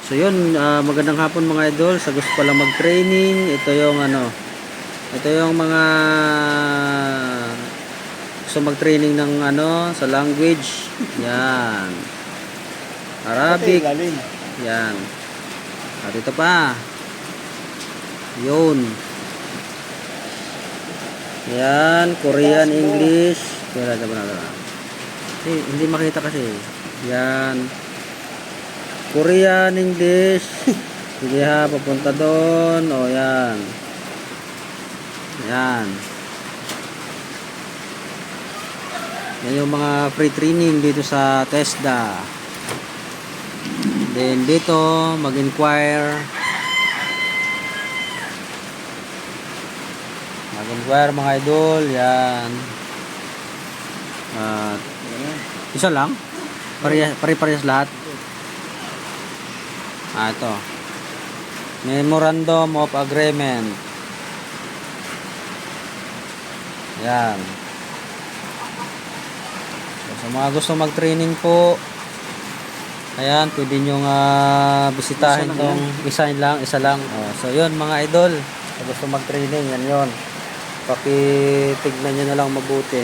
So yun, magandang hapon mga idol. Sa gusto pala mag-training, ito yung ito yung mga gusto mag-training ng sa language. Yan. Arabic. Yan. At ito pa. Yun. Yan, Korean, English. Hindi makita kasi. Yan. Korean, English. Sige ha, papunta doon. O yan. Yan. Yan yung mga free training dito sa TESDA. Then dito, mag-inquire. Mag-inquire mga idol. Yan. Isa lang? Pare-parehas lahat? Ito. Memorandum of Agreement. Yan. So, sa mga gusto mag-training po, ayan, pwede nyo bisitahin tong isa lang. So, yun mga idol. Sa gusto mag-training, yan yun. Pakitignan nyo na lang mabuti.